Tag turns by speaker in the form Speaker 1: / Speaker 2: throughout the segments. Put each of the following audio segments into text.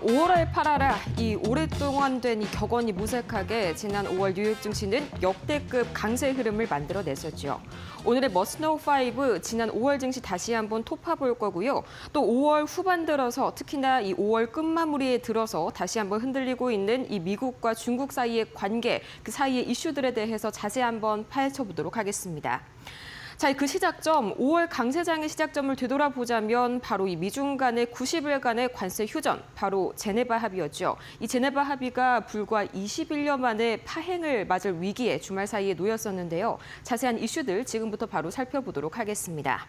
Speaker 1: 5월에 팔아라. 이 오랫동안 된 이 격언이 무색하게 지난 5월 뉴욕 증시는 역대급 강세 흐름을 만들어냈었죠. 오늘의 머스노우5 지난 5월 증시 다시 한번 토파볼 거고요. 또 5월 후반 들어서 특히나 이 5월 끝마무리에 들어서 다시 한번 흔들리고 있는 이 미국과 중국 사이의 관계, 그 사이의 이슈들에 대해서 자세히 한번 파헤쳐 보도록 하겠습니다. 자, 그 시작점, 5월 강세장의 시작점을 되돌아보자면 바로 이 미중 간의 90일간의 관세 휴전, 바로 제네바 합의였죠. 이 제네바 합의가 불과 21년 만에 파행을 맞을 위기에 주말 사이에 놓였었는데요. 자세한 이슈들 지금부터 바로 살펴보도록 하겠습니다.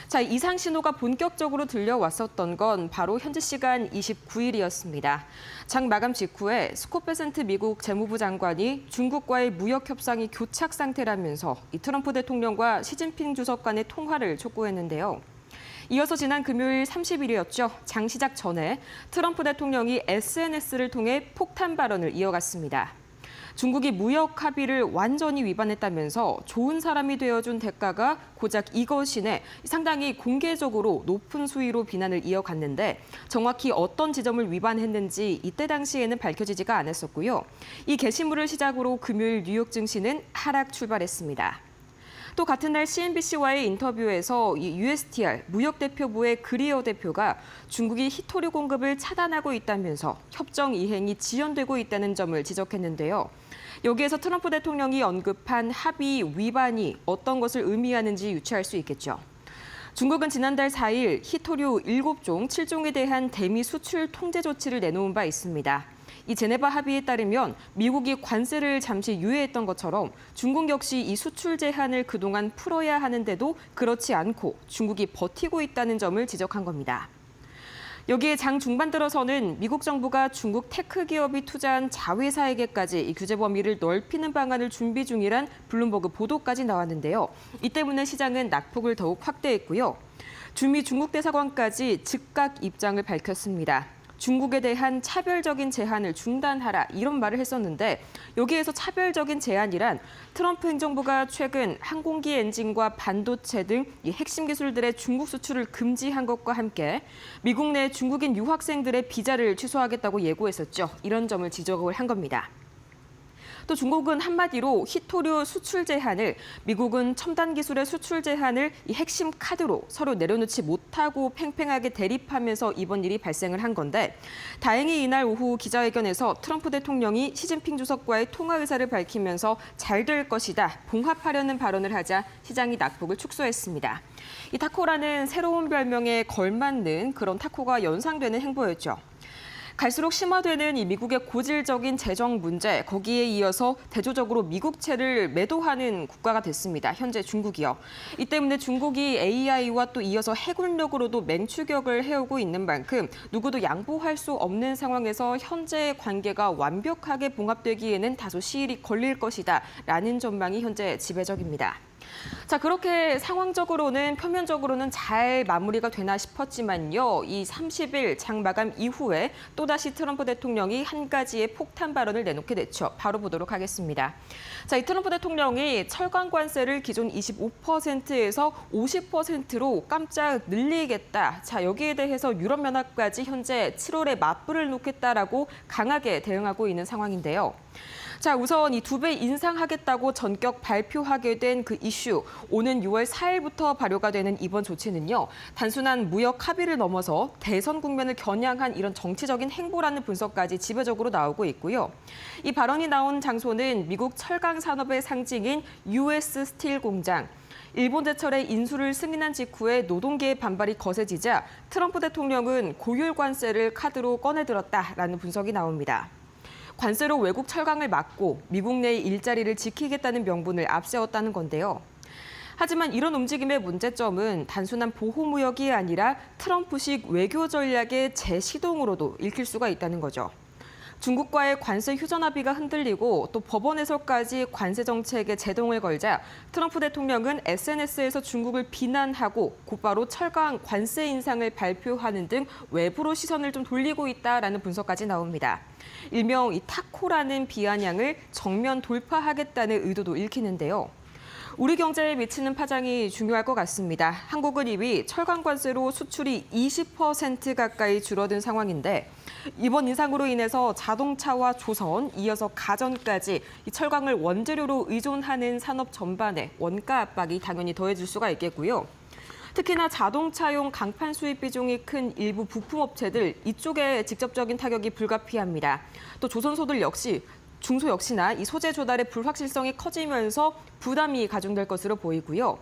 Speaker 1: 자, 이상 신호가 본격적으로 들려왔었던 건 바로 현지 시간 29일이었습니다. 장 마감 직후에 스콧 베센트 미국 재무부 장관이 중국과의 무역 협상이 교착 상태라면서 이 트럼프 대통령과 시진핑 주석 간의 통화를 촉구했는데요. 이어서 지난 금요일 30일이었죠. 장 시작 전에 트럼프 대통령이 SNS를 통해 폭탄 발언을 이어갔습니다. 중국이 무역 합의를 완전히 위반했다면서 좋은 사람이 되어준 대가가 고작 이것이네 상당히 공개적으로 높은 수위로 비난을 이어갔는데 정확히 어떤 지점을 위반했는지 이때 당시에는 밝혀지지가 않았었고요. 이 게시물을 시작으로 금요일 뉴욕 증시는 하락 출발했습니다. 또 같은 날 CNBC와의 인터뷰에서 이 USTR 무역대표부의 그리어 대표가 중국이 히토류 공급을 차단하고 있다면서 협정 이행이 지연되고 있다는 점을 지적했는데요. 여기에서 트럼프 대통령이 언급한 합의 위반이 어떤 것을 의미하는지 유추할 수 있겠죠. 중국은 지난달 4일 히토류 7종, 7종에 대한 대미 수출 통제 조치를 내놓은 바 있습니다. 이 제네바 합의에 따르면 미국이 관세를 잠시 유예했던 것처럼 중국 역시 이 수출 제한을 그동안 풀어야 하는데도 그렇지 않고 중국이 버티고 있다는 점을 지적한 겁니다. 여기에 장 중반 들어서는 미국 정부가 중국 테크 기업이 투자한 자회사에게까지 이 규제 범위를 넓히는 방안을 준비 중이란 블룸버그 보도까지 나왔는데요. 이 때문에 시장은 낙폭을 더욱 확대했고요. 주미 중국 대사관까지 즉각 입장을 밝혔습니다. 중국에 대한 차별적인 제한을 중단하라 이런 말을 했었는데 여기에서 차별적인 제한이란 트럼프 행정부가 최근 항공기 엔진과 반도체 등 이 핵심 기술들의 중국 수출을 금지한 것과 함께 미국 내 중국인 유학생들의 비자를 취소하겠다고 예고했었죠. 이런 점을 지적을 한 겁니다. 또 중국은 한마디로 히토류 수출 제한을 미국은 첨단 기술의 수출 제한을 이 핵심 카드로 서로 내려놓지 못하고 팽팽하게 대립하면서 이번 일이 발생을 한 건데 다행히 이날 오후 기자회견에서 트럼프 대통령이 시진핑 주석과의 통화 의사를 밝히면서 잘 될 것이다, 봉합하려는 발언을 하자 시장이 낙폭을 축소했습니다. 이 타코라는 새로운 별명에 걸맞는 그런 타코가 연상되는 행보였죠. 갈수록 심화되는 이 미국의 고질적인 재정 문제, 거기에 이어서 대조적으로 미국채를 매도하는 국가가 됐습니다. 현재 중국이요. 이 때문에 중국이 AI와 또 이어서 해군력으로도 맹추격을 해오고 있는 만큼 누구도 양보할 수 없는 상황에서 현재의 관계가 완벽하게 봉합되기에는 다소 시일이 걸릴 것이다라는 전망이 현재 지배적입니다. 자, 그렇게 상황적으로는 표면적으로는 잘 마무리가 되나 싶었지만요. 이 30일 장 마감 이후에 또다시 트럼프 대통령이 한 가지의 폭탄 발언을 내놓게 됐죠. 바로 보도록 하겠습니다. 자, 이 트럼프 대통령이 철강 관세를 기존 25%에서 50%로 깜짝 늘리겠다. 자, 여기에 대해서 유럽연합까지 현재 7월에 맞불을 놓겠다라고 강하게 대응하고 있는 상황인데요. 자, 우선 이 2배 인상하겠다고 전격 발표하게 된 그 이슈, 오는 6월 4일부터 발효가 되는 이번 조치는요, 단순한 무역 합의를 넘어서 대선 국면을 겨냥한 이런 정치적인 행보라는 분석까지 지배적으로 나오고 있고요. 이 발언이 나온 장소는 미국 철강 산업의 상징인 US 스틸 공장. 일본 제철에 인수를 승인한 직후에 노동계의 반발이 거세지자 트럼프 대통령은 고율 관세를 카드로 꺼내들었다라는 분석이 나옵니다. 관세로 외국 철강을 막고 미국 내의 일자리를 지키겠다는 명분을 앞세웠다는 건데요. 하지만 이런 움직임의 문제점은 단순한 보호무역이 아니라 트럼프식 외교 전략의 재시동으로도 읽힐 수가 있다는 거죠. 중국과의 관세 휴전 합의가 흔들리고 또 법원에서까지 관세 정책에 제동을 걸자 트럼프 대통령은 SNS에서 중국을 비난하고 곧바로 철강 관세 인상을 발표하는 등 외부로 시선을 좀 돌리고 있다라는 분석까지 나옵니다. 일명 이 타코라는 비아냥을 정면 돌파하겠다는 의도도 읽히는데요. 우리 경제에 미치는 파장이 중요할 것 같습니다. 한국은 이미 철강 관세로 수출이 20% 가까이 줄어든 상황인데 이번 인상으로 인해서 자동차와 조선, 이어서 가전까지 이 철강을 원재료로 의존하는 산업 전반에 원가 압박이 당연히 더해질 수가 있겠고요. 특히나 자동차용 강판 수입 비중이 큰 일부 부품업체들 이쪽에 직접적인 타격이 불가피합니다. 또 조선소들 역시 중소 역시나 이 소재 조달의 불확실성이 커지면서 부담이 가중될 것으로 보이고요.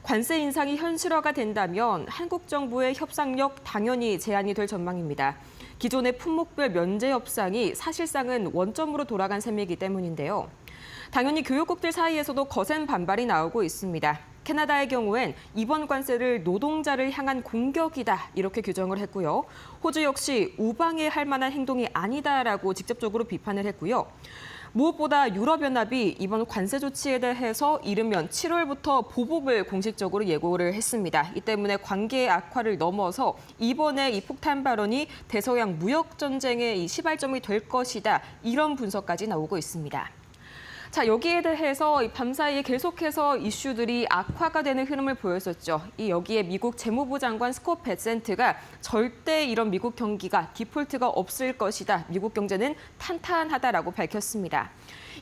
Speaker 1: 관세 인상이 현실화가 된다면 한국 정부의 협상력 당연히 제한이 될 전망입니다. 기존의 품목별 면제 협상이 사실상은 원점으로 돌아간 셈이기 때문인데요. 당연히 교역국들 사이에서도 거센 반발이 나오고 있습니다. 캐나다의 경우엔 이번 관세를 노동자를 향한 공격이다 이렇게 규정을 했고요. 호주 역시 우방해할 만한 행동이 아니다라고 직접적으로 비판을 했고요. 무엇보다 유럽연합이 이번 관세 조치에 대해서 이르면 7월부터 보복을 공식적으로 예고를 했습니다. 이 때문에 관계의 악화를 넘어서 이번에 이 폭탄 발언이 대서양 무역 전쟁의 이 시발점이 될 것이다. 이런 분석까지 나오고 있습니다. 자, 여기에 대해서 밤사이에 계속해서 이슈들이 악화가 되는 흐름을 보였었죠. 여기에 미국 재무부 장관 스콧 베센트가 절대 이런 미국 경기가 디폴트가 없을 것이다. 미국 경제는 탄탄하다라고 밝혔습니다.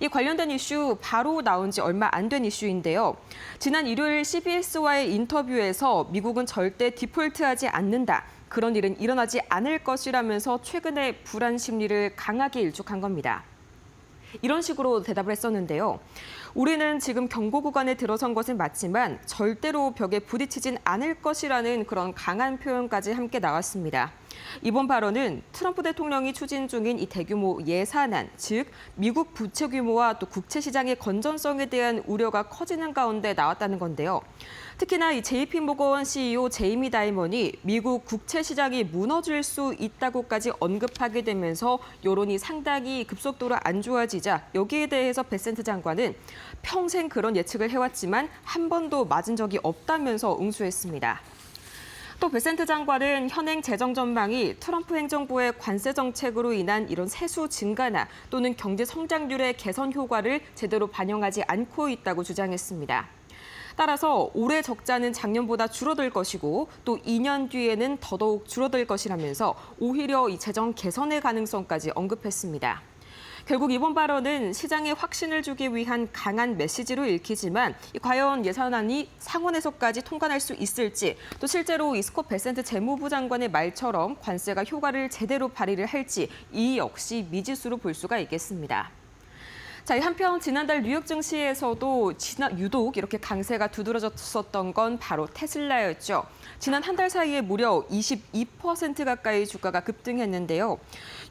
Speaker 1: 이 관련된 이슈 바로 나온 지 얼마 안 된 이슈인데요. 지난 일요일 CBS와의 인터뷰에서 미국은 절대 디폴트하지 않는다. 그런 일은 일어나지 않을 것이라면서 최근에 불안 심리를 강하게 일축한 겁니다. 이런 식으로 대답을 했었는데요. 우리는 지금 경고 구간에 들어선 것은 맞지만 절대로 벽에 부딪히진 않을 것이라는 그런 강한 표현까지 함께 나왔습니다. 이번 발언은 트럼프 대통령이 추진 중인 이 대규모 예산안, 즉 미국 부채 규모와 또 국채 시장의 건전성에 대한 우려가 커지는 가운데 나왔다는 건데요. 특히나 이 JP모건 CEO 제이미 다이먼이 미국 국채 시장이 무너질 수 있다고까지 언급하게 되면서 여론이 상당히 급속도로 안 좋아지자 여기에 대해서 베센트 장관은 평생 그런 예측을 해왔지만 한 번도 맞은 적이 없다면서 응수했습니다. 또 베센트 장관은 현행 재정 전망이 트럼프 행정부의 관세 정책으로 인한 이런 세수 증가나 또는 경제 성장률의 개선 효과를 제대로 반영하지 않고 있다고 주장했습니다. 따라서 올해 적자는 작년보다 줄어들 것이고 또 2년 뒤에는 더더욱 줄어들 것이라면서 오히려 이 재정 개선의 가능성까지 언급했습니다. 결국 이번 발언은 시장에 확신을 주기 위한 강한 메시지로 읽히지만 과연 예산안이 상원에서까지 통과할 수 있을지 또 실제로 이 스콧 베센트 재무부 장관의 말처럼 관세가 효과를 제대로 발휘를 할지 이 역시 미지수로 볼 수가 있겠습니다. 자, 한편 지난달 뉴욕 증시에서도 유독 이렇게 강세가 두드러졌었던 건 바로 테슬라였죠. 지난 한 달 사이에 무려 22% 가까이 주가가 급등했는데요.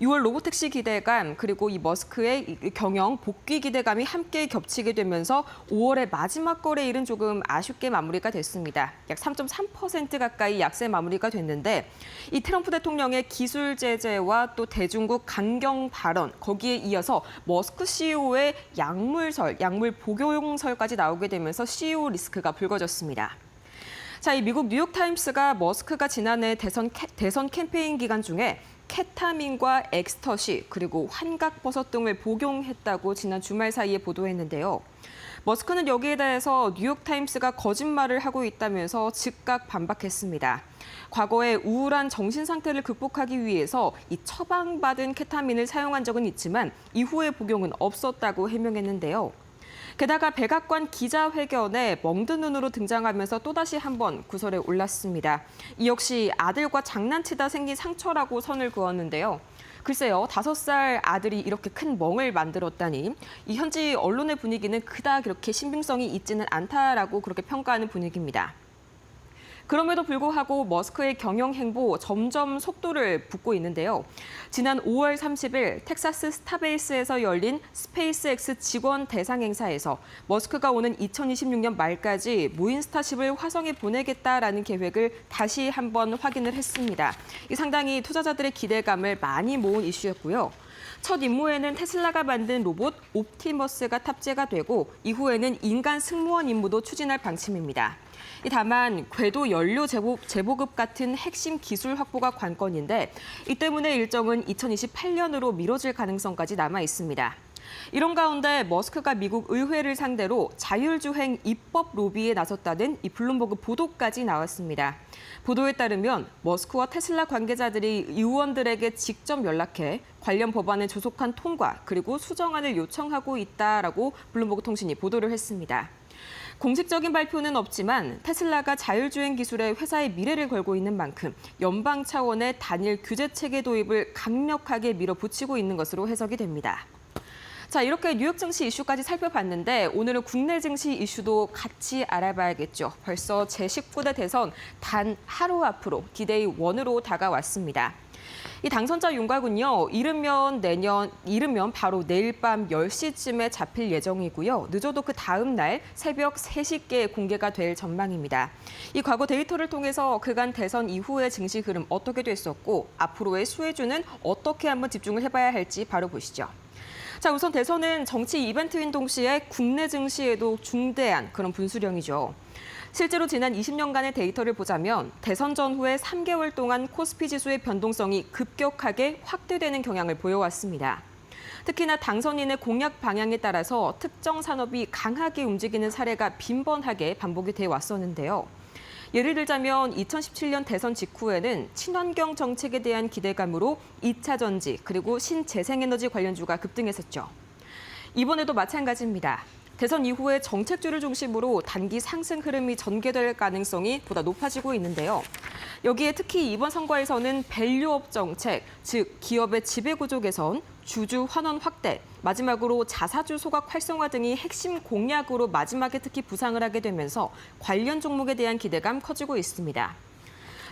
Speaker 1: 6월 로보택시 기대감 그리고 이 머스크의 경영 복귀 기대감이 함께 겹치게 되면서 5월의 마지막 거래일은 조금 아쉽게 마무리가 됐습니다. 약 3.3% 가까이 약세 마무리가 됐는데 이 트럼프 대통령의 기술 제재와 또 대중국 강경 발언 거기에 이어서 머스크 CEO의 약물 복용설까지 나오게 되면서 CEO 리스크가 불거졌습니다. 자, 이 미국 뉴욕타임스가 머스크가 지난해 대선 캠페인 기간 중에 케타민과 엑스터시 그리고 환각버섯 등을 복용했다고 지난 주말 사이에 보도했는데요. 머스크는 여기에 대해서 뉴욕타임스가 거짓말을 하고 있다면서 즉각 반박했습니다. 과거에 우울한 정신 상태를 극복하기 위해서 이 처방받은 케타민을 사용한 적은 있지만 이후의 복용은 없었다고 해명했는데요. 게다가 백악관 기자회견에 멍든 눈으로 등장하면서 또다시 한번 구설에 올랐습니다. 이 역시 아들과 장난치다 생긴 상처라고 선을 그었는데요. 글쎄요, 5살 아들이 이렇게 큰 멍을 만들었다니 이 현지 언론의 분위기는 그닥 그렇게 신빙성이 있지는 않다라고 그렇게 평가하는 분위기입니다. 그럼에도 불구하고 머스크의 경영 행보 점점 속도를 붓고 있는데요. 지난 5월 30일 텍사스 스타베이스에서 열린 스페이스X 직원 대상 행사에서 머스크가 오는 2026년 말까지 무인 스타쉽을 화성에 보내겠다라는 계획을 다시 한번 확인을 했습니다. 이 상당히 투자자들의 기대감을 많이 모은 이슈였고요. 첫 임무에는 테슬라가 만든 로봇 옵티머스가 탑재가 되고 이후에는 인간 승무원 임무도 추진할 방침입니다. 다만 궤도 연료 재보급 같은 핵심 기술 확보가 관건인데 이 때문에 일정은 2028년으로 미뤄질 가능성까지 남아 있습니다. 이런 가운데 머스크가 미국 의회를 상대로 자율주행 입법 로비에 나섰다는 이 블룸버그 보도까지 나왔습니다. 보도에 따르면 머스크와 테슬라 관계자들이 의원들에게 직접 연락해 관련 법안을 조속한 통과 그리고 수정안을 요청하고 있다라고 블룸버그 통신이 보도를 했습니다. 공식적인 발표는 없지만 테슬라가 자율주행 기술에 회사의 미래를 걸고 있는 만큼 연방 차원의 단일 규제 체계 도입을 강력하게 밀어붙이고 있는 것으로 해석이 됩니다. 자, 이렇게 뉴욕 증시 이슈까지 살펴봤는데 오늘은 국내 증시 이슈도 같이 알아봐야겠죠. 벌써 제19대 대선 단 하루 앞으로 D-Day 1으로 다가왔습니다. 이 당선자 윤곽은요, 이르면 바로 내일 밤 10시쯤에 잡힐 예정이고요. 늦어도 그 다음 날 새벽 3시께 공개가 될 전망입니다. 이 과거 데이터를 통해서 그간 대선 이후의 증시 흐름 어떻게 됐었고 앞으로의 수혜주는 어떻게 한번 집중을 해봐야 할지 바로 보시죠. 자, 우선 대선은 정치 이벤트인 동시에 국내 증시에도 중대한 그런 분수령이죠. 실제로 지난 20년간의 데이터를 보자면 대선 전후에 3개월 동안 코스피 지수의 변동성이 급격하게 확대되는 경향을 보여왔습니다. 특히나 당선인의 공약 방향에 따라서 특정 산업이 강하게 움직이는 사례가 빈번하게 반복이 돼 왔었는데요. 예를 들자면 2017년 대선 직후에는 친환경 정책에 대한 기대감으로 2차 전지 그리고 신재생에너지 관련주가 급등했었죠. 이번에도 마찬가지입니다. 대선 이후에 정책주를 중심으로 단기 상승 흐름이 전개될 가능성이 보다 높아지고 있는데요. 여기에 특히 이번 선거에서는 밸류업 정책, 즉 기업의 지배구조 개선, 주주 환원 확대, 마지막으로 자사주 소각 활성화 등이 핵심 공약으로 마지막에 특히 부상을 하게 되면서 관련 종목에 대한 기대감 커지고 있습니다.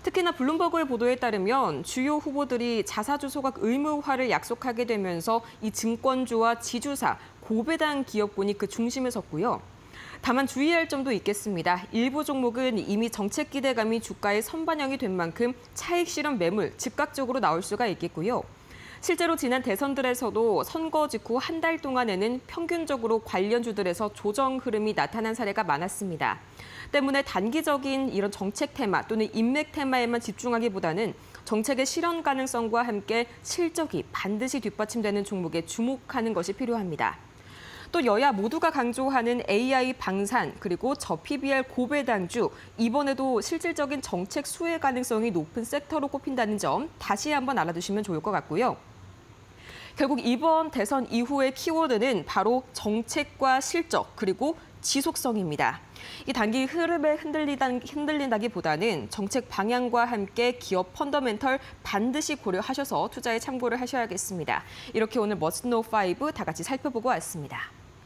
Speaker 1: 특히나 블룸버그의 보도에 따르면 주요 후보들이 자사주 소각 의무화를 약속하게 되면서 이 증권주와 지주사, 고배당 기업군이 그 중심에 섰고요. 다만 주의할 점도 있겠습니다. 일부 종목은 이미 정책 기대감이 주가에 선반영이 된 만큼 차익 실현 매물 즉각적으로 나올 수가 있겠고요. 실제로 지난 대선들에서도 선거 직후 한 달 동안에는 평균적으로 관련주들에서 조정 흐름이 나타난 사례가 많았습니다. 때문에 단기적인 이런 정책 테마 또는 인맥 테마에만 집중하기보다는 정책의 실현 가능성과 함께 실적이 반드시 뒷받침되는 종목에 주목하는 것이 필요합니다. 또 여야 모두가 강조하는 AI 방산 그리고 저PBR 고배당주, 이번에도 실질적인 정책 수혜 가능성이 높은 섹터로 꼽힌다는 점 다시 한번 알아두시면 좋을 것 같고요. 결국 이번 대선 이후의 키워드는 바로 정책과 실적 그리고 지속성입니다. 이 단기 흐름에 흔들린다기보다는 정책 방향과 함께 기업 펀더멘털 반드시 고려하셔서 투자에 참고를 하셔야겠습니다. 이렇게 오늘 머스트 노 5 다 같이 살펴보고 왔습니다.